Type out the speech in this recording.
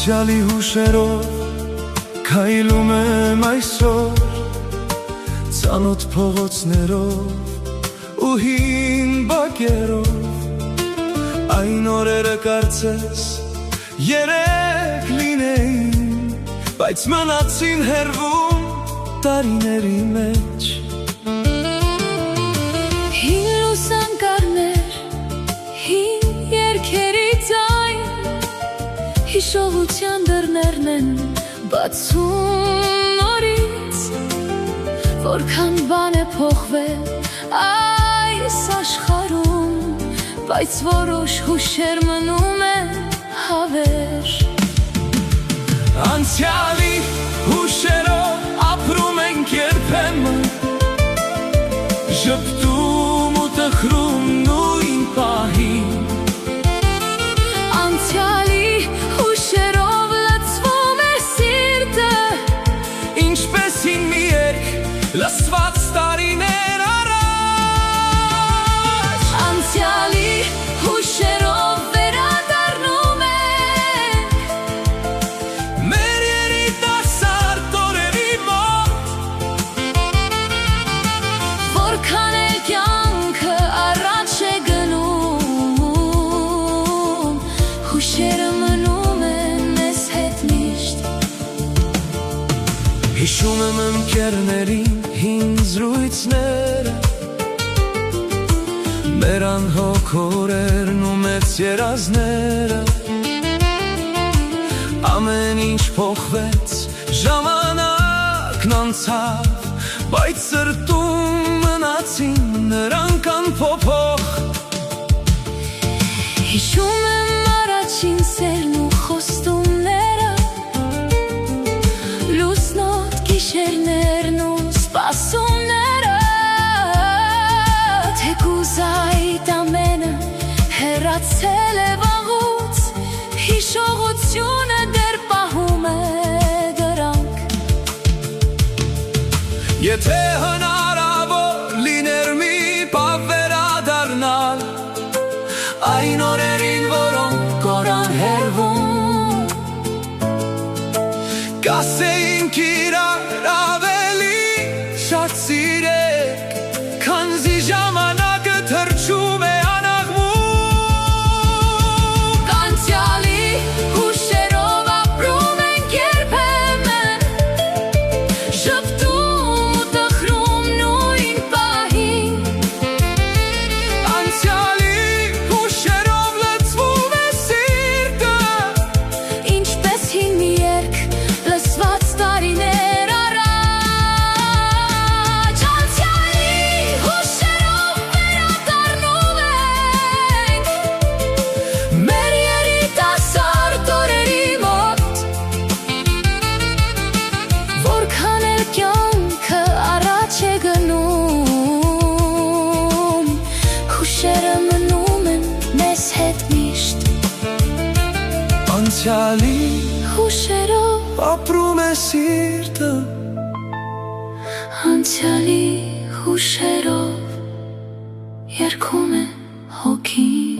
Անցյալի հուշերով քայլում եմ այսօր, ծանոթ փողոցներով ու հին բակերով, այն օրերը կարծես երեկ լինեին, բայց մնացին հեռվում տարիների մեջ։ Հին լուսանկարներ, հին երգերի ձայն, հիշողության դռներն են բացում նորից, որքան բան է փոխվել այս աշխարհում, բայց որոշ հուշեր մնում են հավերժ։ Անցյալի հուշերով ապրում ենք երբեմն, ժպտում ու տխրում նույն պահին, անցյալի հուշերով լցվում է սիրտը, ինչպես հին մի երգ լսված տարիներ առաջ։ անցյալի հուշերով վերադառնում ենք մեր երիտասարդ օրերի մոտ, որքան էլ կյանքը առաջ է գնում, հուշերը մնում են մեզ հետ միշտ։ Հիշում եմ ընկերներին հին զրույցները, մեր անհոգ օրերն ու մեծ երազները, ամեն ինչ փոխվեց, ժամանակն անցավ, բայց սրտում մնացին նրանք անփոփոխ։ Հիշում եմ առաջին սերն ու խոստումները, լուսնոտ գիշերներն ու սպասումները, թեկուզ այդ ամենը հեռացել է վաղուց, հիշողությունը դեռ պահում է դրանք։ Եթե հնարավոր լիներ մի պահ վերադառնալ այն օրերին, որոնք կորան հեռվում, կասեինք իրար ավելի շատ սիրեք, քանզի ժամանակը թռչում է անաղմուկ։ Անցյալի հուշերով ապրում ենք երբեմն, ժպտում ու տխրում նույն պահին, Անցյալի հուշերով լցվում է սիրտը, ինչպես հին մի երգ լսված տարիներ առաջ։ Անցյալի հուշերով վերադառնում ենք մեր երիտասարդ օրերի մոտ, որքան էլ կյանքը առաջ է գնում, հուշերը մնում են մեզ հետ միշտ։ Անցյալի Հուշերով, ապրում է սիրտը, անցյալի հուշերով երգում է հոգին։